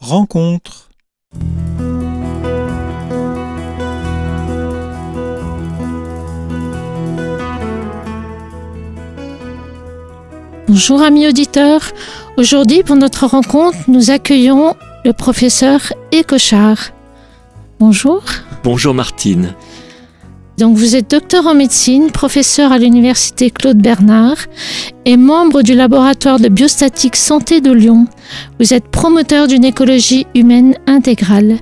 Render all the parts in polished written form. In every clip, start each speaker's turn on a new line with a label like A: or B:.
A: Rencontre.
B: Bonjour amis auditeurs, aujourd'hui pour notre rencontre, nous accueillons le professeur Écochard. Bonjour.
C: Bonjour Martine.
B: Donc vous êtes docteur en médecine, professeur à l'université Claude Bernard et membre du laboratoire de biostatique santé de Lyon. Vous êtes promoteur d'une écologie humaine intégrale.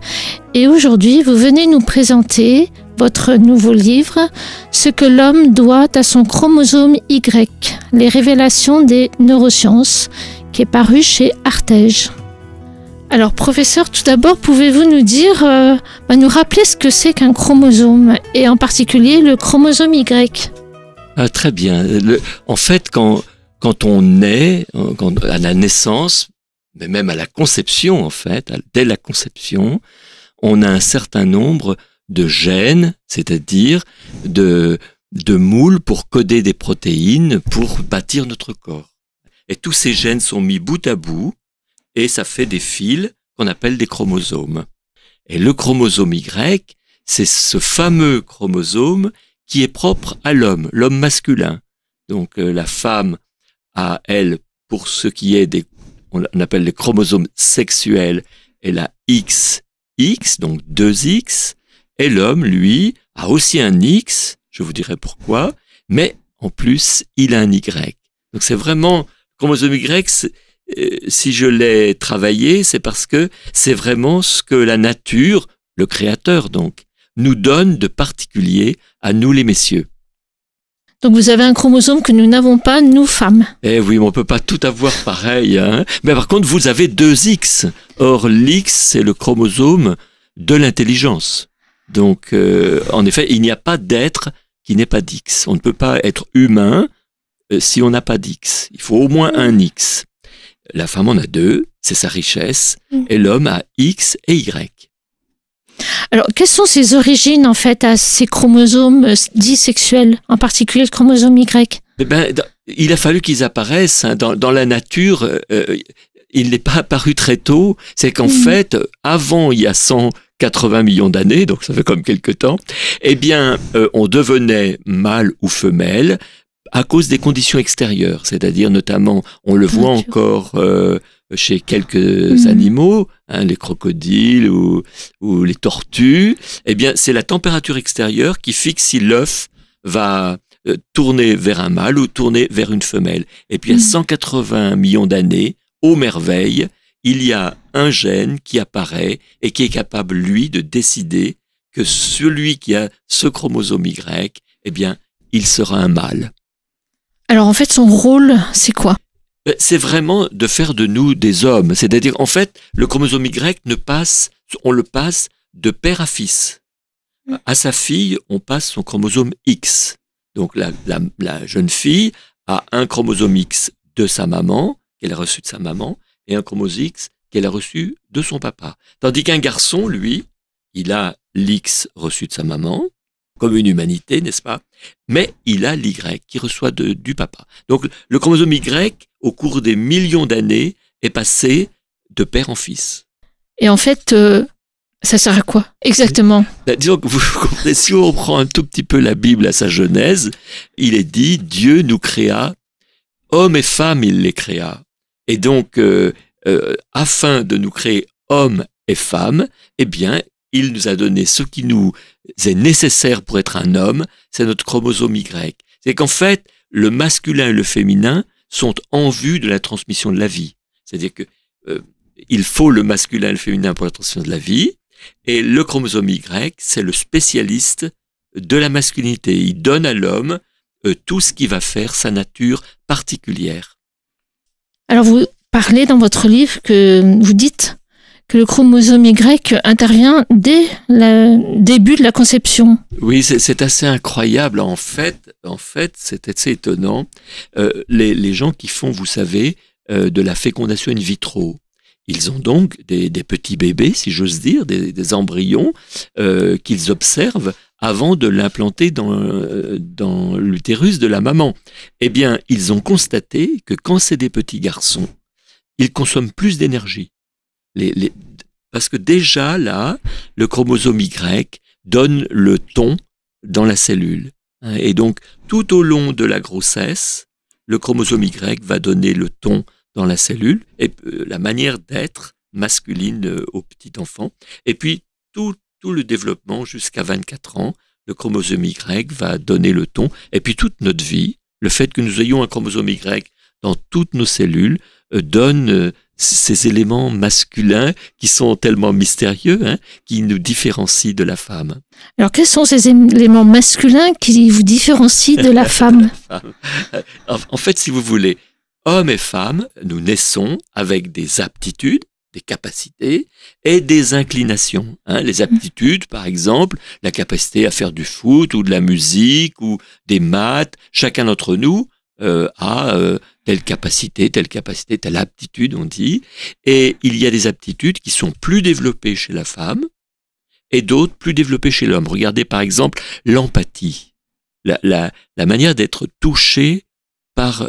B: Et aujourd'hui, vous venez nous présenter votre nouveau livre « Ce que l'homme doit à son chromosome Y, les révélations des neurosciences » qui est paru chez Artege. Alors professeur, tout d'abord, pouvez-vous nous dire, nous rappeler ce que c'est qu'un chromosome et en particulier le chromosome Y?
C: Très bien. En fait, quand on naît, à la naissance, mais même à la conception en fait, dès la conception, on a un certain nombre de gènes, c'est-à-dire de moules pour coder des protéines pour bâtir notre corps. Et tous ces gènes sont mis bout à bout et ça fait des fils qu'on appelle des chromosomes. Et le chromosome Y, c'est ce fameux chromosome qui est propre à l'homme masculin. Donc la femme a, elle, pour ce qui est on appelle les chromosomes sexuels, elle a XX, donc 2X, et l'homme, lui, a aussi un X, je vous dirai pourquoi, mais en plus, il a un Y. Donc c'est vraiment, chromosome Y, si je l'ai travaillé, c'est parce que c'est vraiment ce que la nature, le créateur donc, nous donne de particulier à nous les messieurs.
B: Donc vous avez un chromosome que nous n'avons pas, nous femmes.
C: Eh oui, mais on peut pas tout avoir pareil, hein. Mais par contre, vous avez 2X. Or, l'X, c'est le chromosome de l'intelligence. Donc, en effet, il n'y a pas d'être qui n'ait pas d'X. On ne peut pas être humain si on n'a pas d'X. Il faut au moins un X. La femme en a 2, c'est sa richesse, et l'homme a X et Y.
B: Alors, quelles sont ses origines, en fait, à ces chromosomes dits sexuels, en particulier le chromosome Y?
C: Il a fallu qu'ils apparaissent dans la nature. Il n'est pas apparu très tôt. C'est qu'en fait, avant, il y a 180 millions d'années, donc ça fait comme quelque temps, on devenait mâle ou femelle à cause des conditions extérieures. C'est-à-dire, notamment, on le voit encore chez quelques animaux, les crocodiles ou les tortues. C'est la température extérieure qui fixe si l'œuf va tourner vers un mâle ou tourner vers une femelle. Et puis, à 180 millions d'années, aux merveilles, il y a un gène qui apparaît et qui est capable, lui, de décider que celui qui a ce chromosome Y, il sera un mâle.
B: Alors, en fait, son rôle, c'est quoi?
C: C'est vraiment de faire de nous des hommes. C'est-à-dire, en fait, le chromosome Y on le passe de père à fils. À sa fille, on passe son chromosome X. Donc, la jeune fille a un chromosome X de sa maman, qu'elle a reçu de sa maman, et un chromosome X qu'elle a reçu de son papa. Tandis qu'un garçon, lui, il a l'X reçu de sa maman, comme une humanité, n'est-ce pas? Mais il a l'Y qui reçoit du papa. Donc, le chromosome Y, au cours des millions d'années, est passé de père en fils.
B: Et en fait, ça sert à quoi exactement?
C: Disons que vous comprenez, si on prend un tout petit peu la Bible à sa genèse, il est dit, Dieu nous créa, hommes et femmes, il les créa. Et donc, afin de nous créer hommes et femmes, il nous a donné ce qui nous est nécessaire pour être un homme, c'est notre chromosome Y. C'est qu'en fait, le masculin et le féminin sont en vue de la transmission de la vie. C'est-à-dire que il faut le masculin et le féminin pour la transmission de la vie, et le chromosome Y, c'est le spécialiste de la masculinité. Il donne à l'homme tout ce qui va faire sa nature particulière.
B: Alors vous parlez dans votre livre vous dites que le chromosome Y intervient dès le début de la conception.
C: Oui, c'est assez incroyable. En fait, c'est assez étonnant. Les gens qui font, vous savez, de la fécondation in vitro, ils ont donc des petits bébés, si j'ose dire, des embryons qu'ils observent avant de l'implanter dans l'utérus de la maman. Ils ont constaté que quand c'est des petits garçons, ils consomment plus d'énergie. parce que déjà là, le chromosome Y donne le ton dans la cellule. Et donc, tout au long de la grossesse, le chromosome Y va donner le ton dans la cellule et la manière d'être masculine au petit enfant. Et puis, tout le développement jusqu'à 24 ans, le chromosome Y va donner le ton. Et puis, toute notre vie, le fait que nous ayons un chromosome Y dans toutes nos cellules donne ces éléments masculins qui sont tellement mystérieux, qui nous différencient de la femme.
B: Alors, quels sont ces éléments masculins qui vous différencient de la femme?
C: En fait, si vous voulez, hommes et femmes, nous naissons avec des aptitudes, des capacités et des inclinations. Les aptitudes, par exemple, la capacité à faire du foot ou de la musique ou des maths. Chacun d'entre nous a telle capacité, telle aptitude, on dit. Et il y a des aptitudes qui sont plus développées chez la femme et d'autres plus développées chez l'homme. Regardez par exemple l'empathie, la manière d'être touché par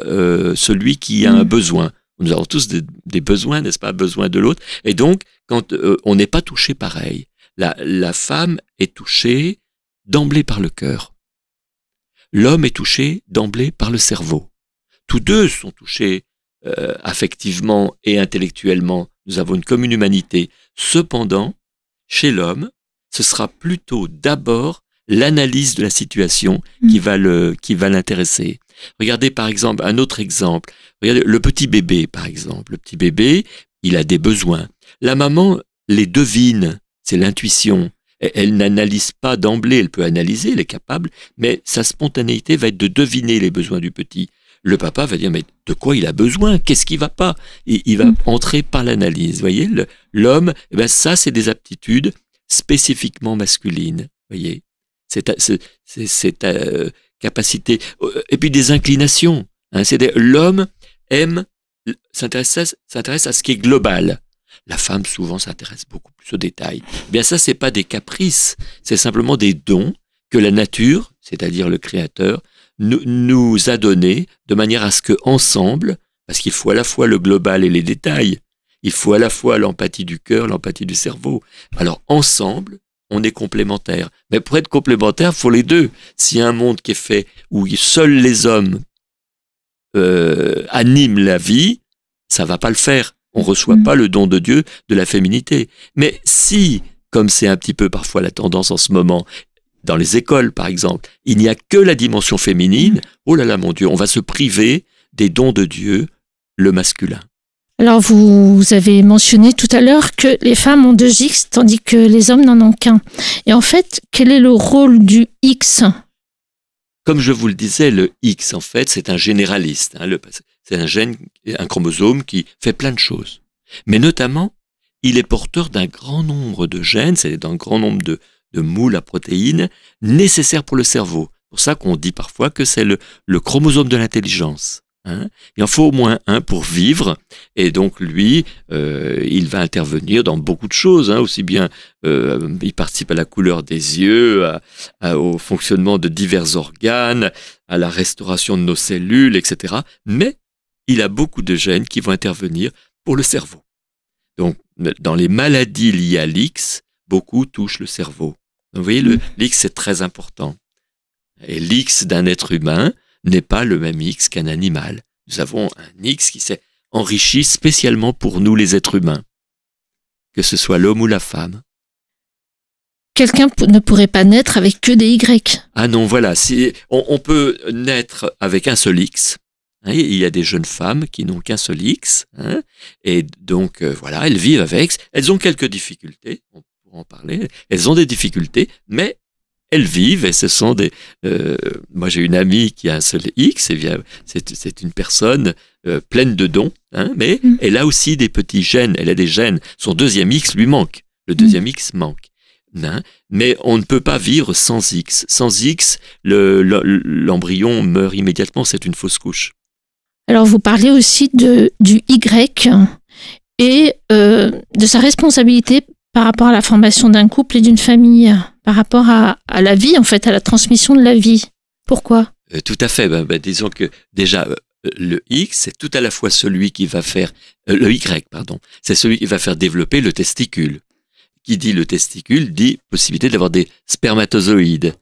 C: celui qui a un besoin. Nous avons tous des besoins, n'est-ce pas, besoin de l'autre. Et donc, quand on n'est pas touché pareil, la femme est touchée d'emblée par le cœur. L'homme est touché d'emblée par le cerveau. Tous deux sont touchés affectivement et intellectuellement. Nous avons une commune humanité. Cependant, chez l'homme, ce sera plutôt d'abord l'analyse de la situation qui va l'intéresser. Regardez par exemple un autre exemple. Regardez le petit bébé par exemple. Le petit bébé, il a des besoins. La maman les devine, c'est l'intuition. Elle n'analyse pas d'emblée, elle peut analyser, elle est capable, mais sa spontanéité va être de deviner les besoins du petit. Le papa va dire, mais de quoi il a besoin? Qu'est-ce qui va pas? Et il va entrer par l'analyse. Vous voyez, l'homme, ça, c'est des aptitudes spécifiquement masculines. Vous voyez, c'est capacité. Et puis des inclinations. L'homme s'intéresse à ce qui est global. La femme, souvent, s'intéresse beaucoup plus aux détails. Ça, c'est pas des caprices, c'est simplement des dons que la nature, c'est-à-dire le Créateur, nous a donnés de manière à ce que, ensemble, parce qu'il faut à la fois le global et les détails, il faut à la fois l'empathie du cœur, l'empathie du cerveau. Alors, ensemble, on est complémentaires. Mais pour être complémentaires, il faut les deux. S'il y a un monde qui est fait où seuls les hommes animent la vie, ça va pas le faire. On reçoit pas le don de Dieu de la féminité. Mais si, comme c'est un petit peu parfois la tendance en ce moment, dans les écoles par exemple, il n'y a que la dimension féminine, oh là là mon Dieu, on va se priver des dons de Dieu, le masculin.
B: Alors vous avez mentionné tout à l'heure que les femmes ont 2 X, tandis que les hommes n'en ont qu'un. Et en fait, quel est le rôle du X ?
C: Comme je vous le disais, le X, en fait, c'est un généraliste. C'est un gène, un chromosome qui fait plein de choses. Mais notamment, il est porteur d'un grand nombre de gènes, c'est d'un grand nombre de moules à protéines nécessaires pour le cerveau. C'est pour ça qu'on dit parfois que c'est le chromosome de l'intelligence. Il en faut au moins un pour vivre, et donc lui, il va intervenir dans beaucoup de choses, aussi bien il participe à la couleur des yeux, au fonctionnement de divers organes, à la restauration de nos cellules, etc. Mais il a beaucoup de gènes qui vont intervenir pour le cerveau. Donc, dans les maladies liées à l'X, beaucoup touchent le cerveau. Donc, vous voyez, l'X c'est très important. Et l'X d'un être humain n'est pas le même X qu'un animal. Nous avons un X qui s'est enrichi spécialement pour nous les êtres humains, que ce soit l'homme ou la femme.
B: Quelqu'un ne pourrait pas naître avec que des Y.
C: Ah non, voilà, on peut naître avec un seul X. Il y a des jeunes femmes qui n'ont qu'un seul X, et donc voilà, elles vivent avec. Elles ont quelques difficultés, on pourra en parler. Elles ont des difficultés, mais elles vivent, et ce sont des... moi, j'ai une amie qui a un seul X, et c'est une personne pleine de dons, mais elle a aussi des petits gènes, elle a des gènes. Son deuxième X lui manque, le deuxième X manque. Mais on ne peut pas vivre sans X. Sans X, l'embryon meurt immédiatement, c'est une fausse couche.
B: Alors, vous parlez aussi du Y et de sa responsabilité par rapport à la formation d'un couple et d'une famille, par rapport à la vie, en fait, à la transmission de la vie. Pourquoi ?
C: Tout à fait. Disons que déjà, le X, c'est tout à la fois celui qui va faire... le Y, pardon. C'est celui qui va faire développer le testicule. qui dit le testicule dit possibilité d'avoir des spermatozoïdes.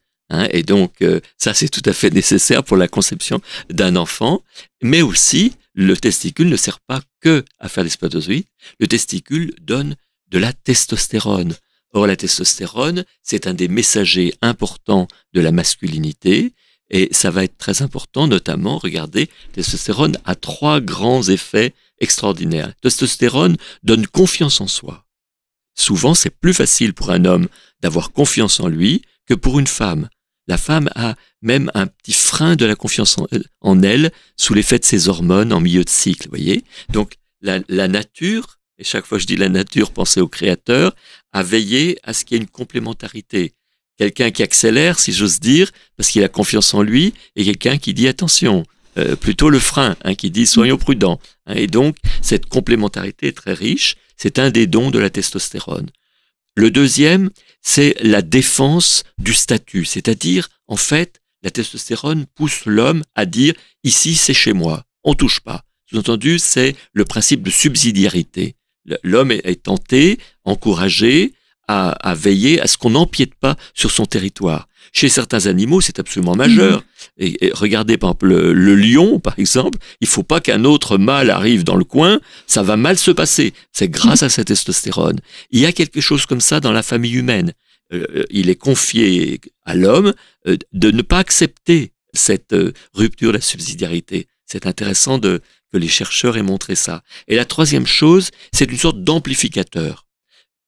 C: Et donc, ça, c'est tout à fait nécessaire pour la conception d'un enfant. Mais aussi, le testicule ne sert pas que à faire des spermatozoïdes. Le testicule donne de la testostérone. Or, la testostérone, c'est un des messagers importants de la masculinité. Et ça va être très important, notamment, regardez, la testostérone a 3 grands effets extraordinaires. La testostérone donne confiance en soi. Souvent, c'est plus facile pour un homme d'avoir confiance en lui que pour une femme. La femme a même un petit frein de la confiance en elle sous l'effet de ses hormones en milieu de cycle, vous voyez. Donc, la nature, et chaque fois que je dis la nature, pensez au créateur, a veillé à ce qu'il y ait une complémentarité. Quelqu'un qui accélère, si j'ose dire, parce qu'il a confiance en lui, et quelqu'un qui dit attention, plutôt le frein, qui dit soyons prudents. Et donc, cette complémentarité est très riche. C'est un des dons de la testostérone. Le deuxième, c'est la défense du statut. C'est-à-dire, en fait, la testostérone pousse l'homme à dire « ici, c'est chez moi, on touche pas ». Sous-entendu, c'est le principe de subsidiarité. L'homme est tenté, encouragé à veiller à ce qu'on n'empiète pas sur son territoire. Chez certains animaux, c'est absolument majeur. Et regardez, par exemple, le lion, par exemple, il faut pas qu'un autre mâle arrive dans le coin, ça va mal se passer. C'est grâce à cette testostérone. Il y a quelque chose comme ça dans la famille humaine. Il est confié à l'homme de ne pas accepter cette rupture de la subsidiarité. C'est intéressant que les chercheurs aient montré ça. Et la troisième chose, c'est une sorte d'amplificateur.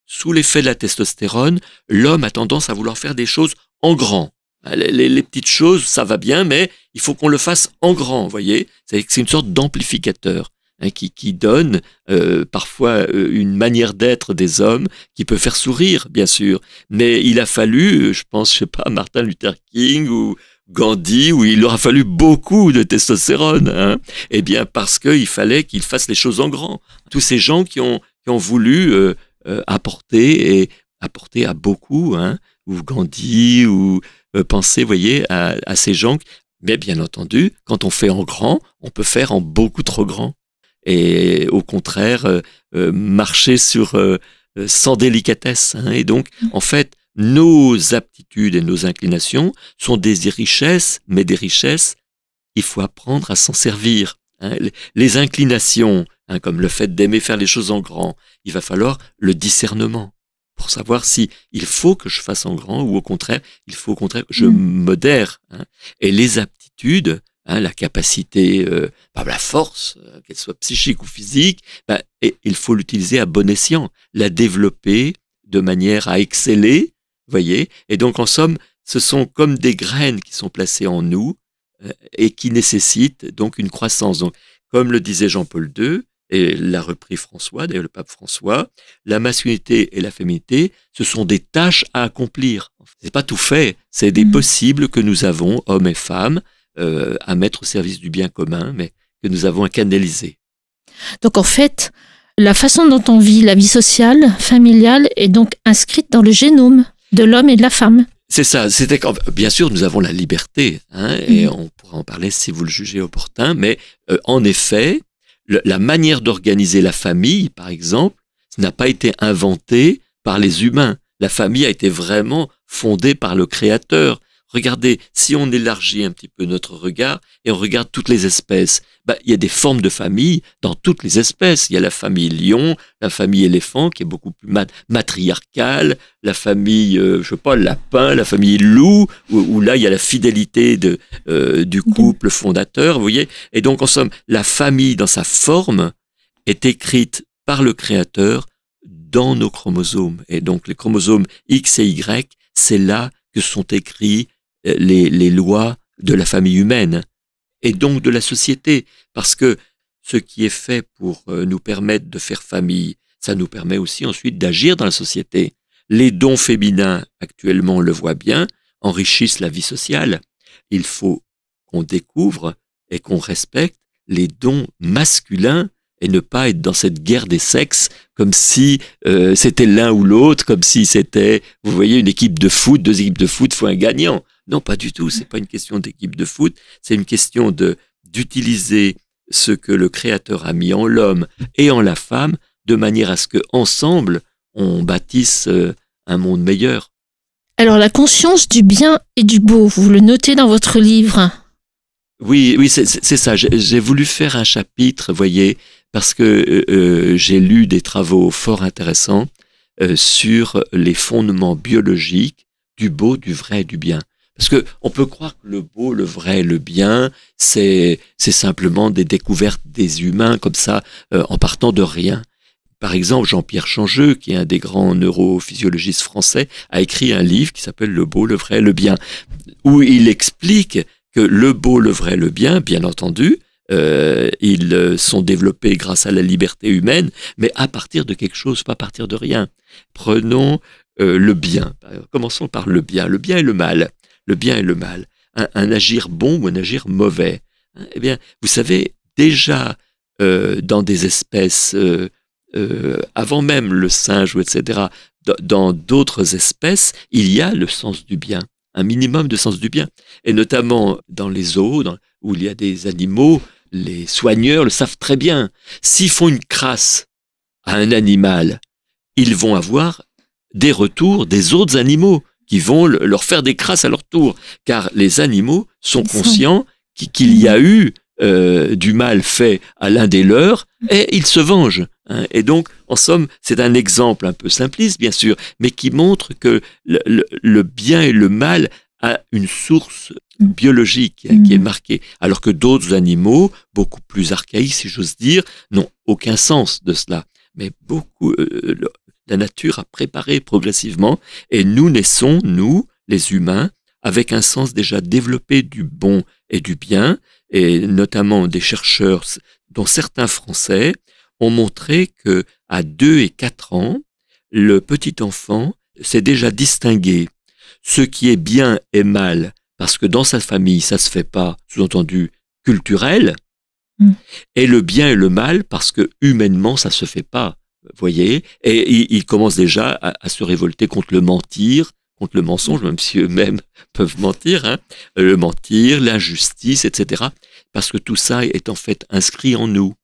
C: Sous l'effet de la testostérone, l'homme a tendance à vouloir faire des choses en grand. Les petites choses, ça va bien, mais il faut qu'on le fasse en grand, vous voyez. C'est une sorte d'amplificateur qui donne parfois une manière d'être des hommes qui peut faire sourire, bien sûr. Mais il a fallu, je pense, Martin Luther King ou Gandhi, où il leur a fallu beaucoup de testostérone. Eh bien, parce qu'il fallait qu'ils fassent les choses en grand. Tous ces gens qui ont voulu apporter à beaucoup, ou Gandhi, ou penser, vous voyez, à ces gens. Mais bien entendu, quand on fait en grand, on peut faire en beaucoup trop grand. Et au contraire, marcher sans délicatesse. Et donc, en fait, nos aptitudes et nos inclinations sont des richesses, mais des richesses, il faut apprendre à s'en servir. Les inclinations, comme le fait d'aimer faire les choses en grand, il va falloir le discernement pour savoir si il faut que je fasse en grand ou au contraire, il faut au contraire que je modère. Et les aptitudes, la capacité, la force, qu'elle soit psychique ou physique, il faut l'utiliser à bon escient, la développer de manière à exceller, voyez. Et donc en somme, ce sont comme des graines qui sont placées en nous et qui nécessitent donc une croissance. Donc, comme le disait Jean-Paul II, et l'a repris François, d'ailleurs le pape François, la masculinité et la féminité, ce sont des tâches à accomplir. C'est pas tout fait, c'est des possibles que nous avons, hommes et femmes, à mettre au service du bien commun, mais que nous avons à canaliser.
B: Donc en fait, la façon dont on vit la vie sociale, familiale, est donc inscrite dans le génome de l'homme et de la femme.
C: C'est ça. Bien sûr, nous avons la liberté, et on pourra en parler si vous le jugez opportun, mais en effet, la manière d'organiser la famille, par exemple, n'a pas été inventée par les humains. La famille a été vraiment fondée par le Créateur. Regardez, si on élargit un petit peu notre regard et on regarde toutes les espèces, il y a des formes de famille dans toutes les espèces. Il y a la famille lion, la famille éléphant qui est beaucoup plus matriarcale, la famille, lapin, la famille loup, où là il y a la fidélité du couple fondateur, vous voyez. Et donc en somme, la famille dans sa forme est écrite par le Créateur dans nos chromosomes. Et donc les chromosomes X et Y, c'est là que sont écrits les lois de la famille humaine et donc de la société, parce que ce qui est fait pour nous permettre de faire famille, ça nous permet aussi ensuite d'agir dans la société. Les dons féminins, actuellement on le voit bien, enrichissent la vie sociale. Il faut qu'on découvre et qu'on respecte les dons masculins et ne pas être dans cette guerre des sexes comme si c'était l'un ou l'autre, comme si c'était, vous voyez, une équipe de foot, 2 équipes de foot, il faut un gagnant. Non, pas du tout, c'est pas une question d'équipe de foot, c'est une question d'utiliser ce que le Créateur a mis en l'homme et en la femme de manière à ce que ensemble on bâtisse un monde meilleur.
B: Alors la conscience du bien et du beau, vous le notez dans votre livre.
C: Oui, c'est ça. J'ai voulu faire un chapitre, voyez, parce que j'ai lu des travaux fort intéressants sur les fondements biologiques du beau, du vrai et du bien. Parce que on peut croire que le beau, le vrai, le bien, c'est simplement des découvertes des humains comme ça, en partant de rien. Par exemple, Jean-Pierre Changeux, qui est un des grands neurophysiologistes français, a écrit un livre qui s'appelle Le beau, le vrai, le bien, où il explique que le beau, le vrai, le bien entendu, ils sont développés grâce à la liberté humaine, mais à partir de quelque chose, pas à partir de rien. Prenons le bien. Commençons par le bien et le mal. Le bien et le mal. Un agir bon ou un agir mauvais. Eh bien, vous savez, déjà, dans des espèces, avant même le singe, ou etc., dans d'autres espèces, il y a le sens du bien. Un minimum de sens du bien. Et notamment dans les zoos, où il y a des animaux, les soigneurs le savent très bien. S'ils font une crasse à un animal, ils vont avoir des retours des autres animaux qui vont leur faire des crasses à leur tour. Car les animaux sont conscients qu'il y a eu du mal fait à l'un des leurs et ils se vengent. Et donc, en somme, c'est un exemple un peu simpliste, bien sûr, mais qui montre que le bien et le mal a une source biologique qui est marquée, alors que d'autres animaux, beaucoup plus archaïques, si j'ose dire, n'ont aucun sens de cela. Mais beaucoup, la nature a préparé progressivement, et nous naissons, nous, les humains, avec un sens déjà développé du bon et du bien, et notamment des chercheurs, dont certains Français, ont montré que à 2 et 4 ans, le petit enfant s'est déjà distingué ce qui est bien et mal, parce que dans sa famille, ça se fait pas, sous-entendu, culturel, et le bien et le mal, parce que humainement, ça se fait pas, voyez, et il commence déjà à se révolter contre le mentir, contre le mensonge, même si eux-mêmes peuvent mentir, le mentir, l'injustice, etc., parce que tout ça est en fait inscrit en nous.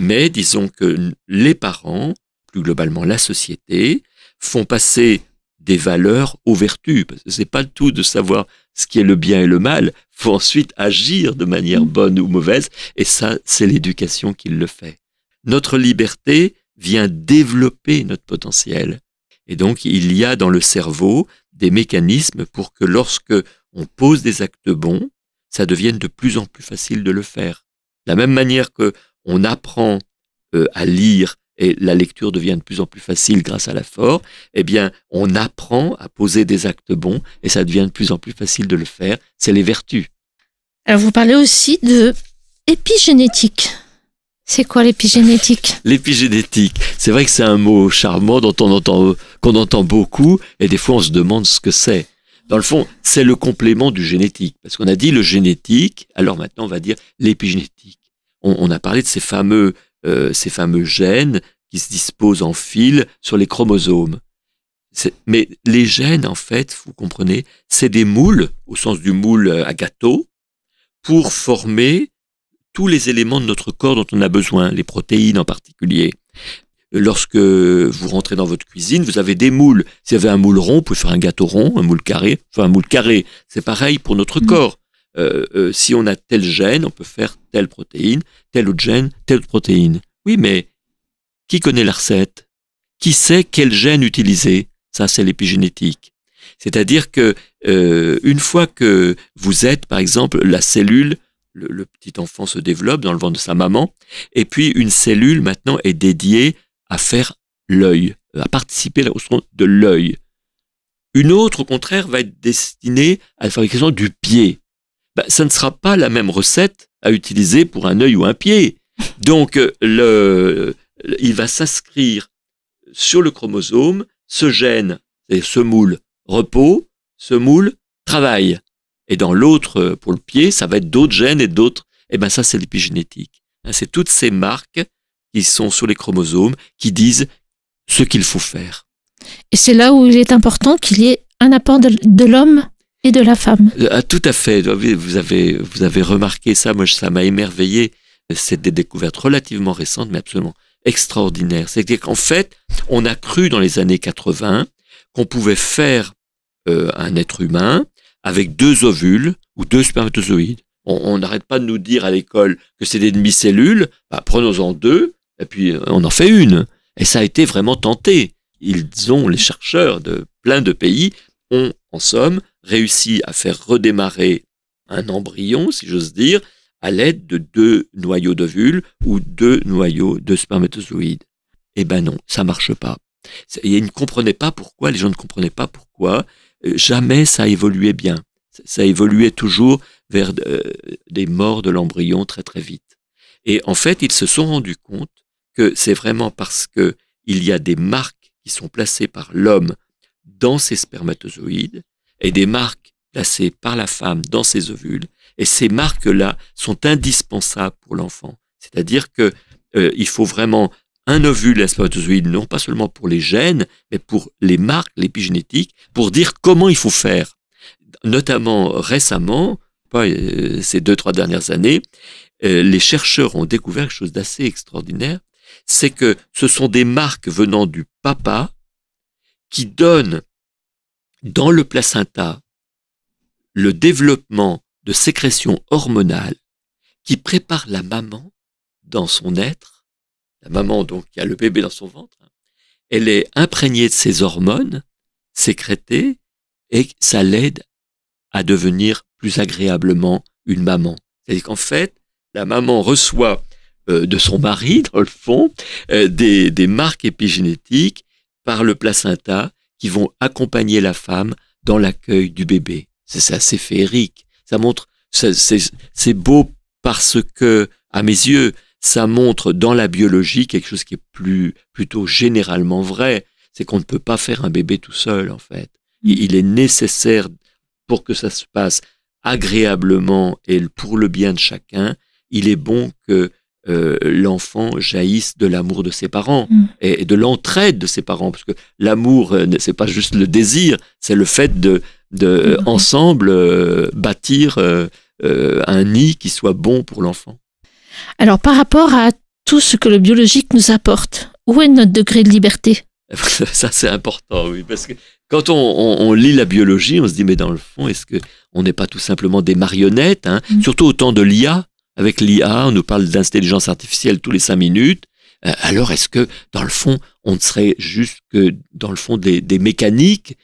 C: Mais disons que les parents, plus globalement la société, font passer des valeurs aux vertus. Parce que c'est pas le tout de savoir ce qui est le bien et le mal. Faut ensuite agir de manière bonne ou mauvaise. Et ça, c'est l'éducation qui le fait. Notre liberté vient développer notre potentiel. Et donc, il y a dans le cerveau des mécanismes pour que lorsque on pose des actes bons, ça devienne de plus en plus facile de le faire. De la même manière que on apprend à lire et la lecture devient de plus en plus facile grâce à l'effort, eh bien, on apprend à poser des actes bons et ça devient de plus en plus facile de le faire. C'est les vertus.
B: Alors, vous parlez aussi de épigénétique. C'est quoi l'épigénétique ?
C: L'épigénétique, c'est vrai que c'est un mot charmant qu'on entend beaucoup et des fois on se demande ce que c'est. Dans le fond, c'est le complément du génétique. Parce qu'on a dit le génétique, alors maintenant on va dire l'épigénétique. On a parlé de ces fameux gènes qui se disposent en fil sur les chromosomes. Mais les gènes, en fait, vous comprenez, c'est des moules, au sens du moule à gâteau, pour former tous les éléments de notre corps dont on a besoin, les protéines en particulier. Lorsque vous rentrez dans votre cuisine, vous avez des moules. Si vous avez un moule rond, vous pouvez faire un gâteau rond, un moule carré, c'est pareil pour notre corps. Si on a tel gène, on peut faire telle protéine, tel autre gène, telle protéine. Oui, mais qui connaît la recette ? Qui sait quel gène utiliser ? Ça, c'est l'épigénétique. C'est-à-dire que une fois que vous êtes, par exemple, la cellule, le petit enfant se développe dans le ventre de sa maman, et puis une cellule maintenant est dédiée à faire l'œil, à participer au son de l'œil. Une autre, au contraire, va être destinée à la fabrication du pied. Ça ne sera pas la même recette à utiliser pour un œil ou un pied. Donc, il va s'inscrire sur le chromosome, ce gène, c'est ce moule repos, ce moule travail. Et dans l'autre, pour le pied, ça va être d'autres gènes et d'autres. Ça, c'est l'épigénétique. C'est toutes ces marques qui sont sur les chromosomes qui disent ce qu'il faut faire.
B: Et c'est là où il est important qu'il y ait un apport de l'homme et de la femme.
C: Tout à fait. Vous avez remarqué ça. Moi, ça m'a émerveillé. C'est des découvertes relativement récentes, mais absolument extraordinaire. C'est-à-dire qu'en fait, on a cru dans les années 80 qu'on pouvait faire un être humain avec 2 ovules ou 2 spermatozoïdes. On n'arrête pas de nous dire à l'école que c'est des demi-cellules, prenons-en 2, et puis on en fait une. Et ça a été vraiment tenté. Les chercheurs de plein de pays ont, en somme, réussi à faire redémarrer un embryon, si j'ose dire, à l'aide de 2 noyaux d'ovules ou 2 noyaux de spermatozoïdes. Eh ben non, ça marche pas. Ils ne comprenaient pas pourquoi, les gens ne comprenaient pas pourquoi. Jamais ça évoluait bien. Ça évoluait toujours vers des morts de l'embryon très très vite. Et en fait, ils se sont rendus compte que c'est vraiment parce que il y a des marques qui sont placées par l'homme dans ses spermatozoïdes et des marques placées par la femme dans ses ovules. Et ces marques-là sont indispensables pour l'enfant. C'est-à-dire que il faut vraiment un ovule et un spermatozoïde, non pas seulement pour les gènes, mais pour les marques, l'épigénétique, pour dire comment il faut faire. Notamment récemment, ces 2-3 dernières années, les chercheurs ont découvert quelque chose d'assez extraordinaire, c'est que ce sont des marques venant du papa qui donnent dans le placenta le développement de sécrétions hormonales qui préparent la maman dans son être. La maman, donc, qui a le bébé dans son ventre, elle est imprégnée de ces hormones sécrétées et ça l'aide à devenir plus agréablement une maman. C'est-à-dire qu'en fait, la maman reçoit de son mari, dans le fond, des marques épigénétiques par le placenta qui vont accompagner la femme dans l'accueil du bébé. C'est assez féerique. Ça montre, c'est beau parce que, à mes yeux, ça montre dans la biologie quelque chose qui est plutôt généralement vrai. C'est qu'on ne peut pas faire un bébé tout seul, en fait. Il est nécessaire, pour que ça se passe agréablement et pour le bien de chacun, il est bon que l'enfant jaillisse de l'amour de ses parents et de l'entraide de ses parents, parce que l'amour, c'est pas juste le désir, c'est le fait de ensemble bâtir un nid qui soit bon pour l'enfant.
B: Alors, par rapport à tout ce que le biologique nous apporte, où est notre degré de liberté ?
C: Ça, c'est important, oui, parce que quand on lit la biologie, on se dit, mais dans le fond, est-ce qu'on n'est pas tout simplement des marionnettes, hein ? Surtout au temps de l'IA. Avec l'IA, on nous parle d'intelligence artificielle tous les 5 minutes. Alors, est-ce que, dans le fond, on ne serait juste que, dans le fond, des mécaniques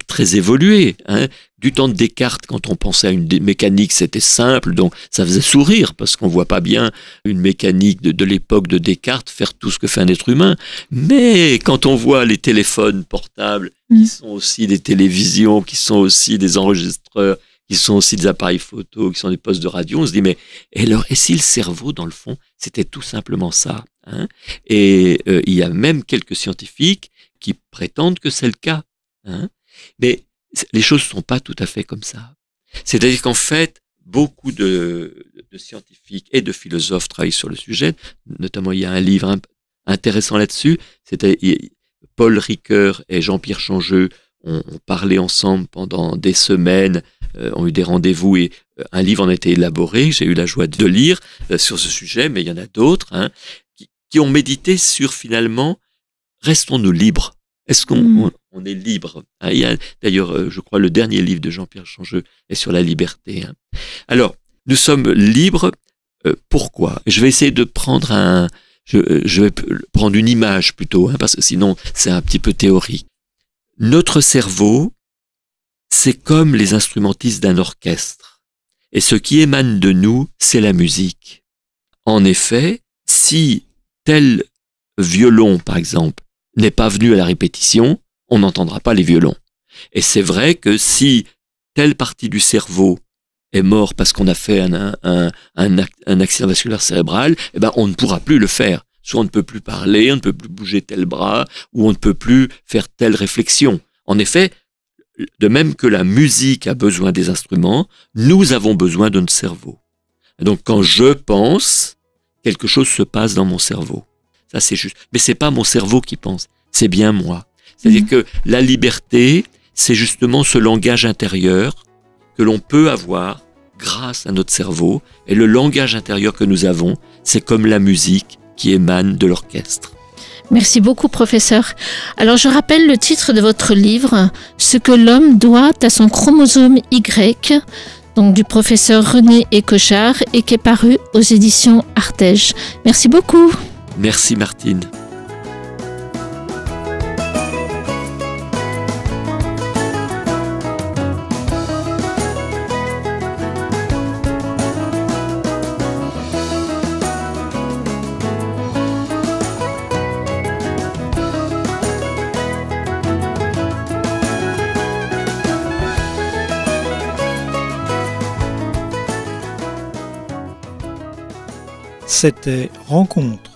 C: très évoluées, hein. Du temps de Descartes, quand on pensait à une mécanique, c'était simple, donc ça faisait sourire, parce qu'on voit pas bien une mécanique de l'époque de Descartes faire tout ce que fait un être humain. Mais quand on voit les téléphones portables, qui sont aussi des télévisions, qui sont aussi des enregistreurs, qui sont aussi des appareils photo, qui sont des postes de radio, on se dit, mais alors, et si le cerveau, dans le fond, c'était tout simplement ça, hein ? Et il y a même quelques scientifiques qui prétendent que c'est le cas, hein ? Mais les choses ne sont pas tout à fait comme ça. C'est-à-dire qu'en fait, beaucoup de scientifiques et de philosophes travaillent sur le sujet. Notamment, il y a un livre intéressant là-dessus. C'était Paul Ricoeur et Jean-Pierre Changeux ont parlé ensemble pendant des semaines, ont eu des rendez-vous et un livre en a été élaboré. J'ai eu la joie de lire sur ce sujet, mais il y en a d'autres, hein, qui ont médité sur finalement, restons-nous libres. Est-ce qu'on est libre, hein? Il y a d'ailleurs, je crois, le dernier livre de Jean-Pierre Changeux est sur la liberté, hein. Alors, nous sommes libres. Pourquoi ? Je vais essayer de prendre je vais prendre une image plutôt, hein, parce que sinon c'est un petit peu théorique. Notre cerveau, c'est comme les instrumentistes d'un orchestre. Et ce qui émane de nous, c'est la musique. En effet, si tel violon, par exemple, n'est pas venu à la répétition, on n'entendra pas les violons. Et c'est vrai que si telle partie du cerveau est morte parce qu'on a fait un accident vasculaire cérébral, eh ben on ne pourra plus le faire. Soit on ne peut plus parler, on ne peut plus bouger tel bras, ou on ne peut plus faire telle réflexion. En effet, de même que la musique a besoin des instruments, nous avons besoin de notre cerveau. Et donc quand je pense, quelque chose se passe dans mon cerveau. Ça, c'est juste. Mais c'est pas mon cerveau qui pense, c'est bien moi. C'est-à-dire que la liberté, c'est justement ce langage intérieur que l'on peut avoir grâce à notre cerveau. Et le langage intérieur que nous avons, c'est comme la musique qui émane de l'orchestre.
B: Merci beaucoup, professeur. Alors, je rappelle le titre de votre livre, « Ce que l'homme doit à son chromosome Y », donc du professeur René Écochard, et qui est paru aux éditions Artege. Merci beaucoup.
C: Merci Martine.
A: C'était Rencontre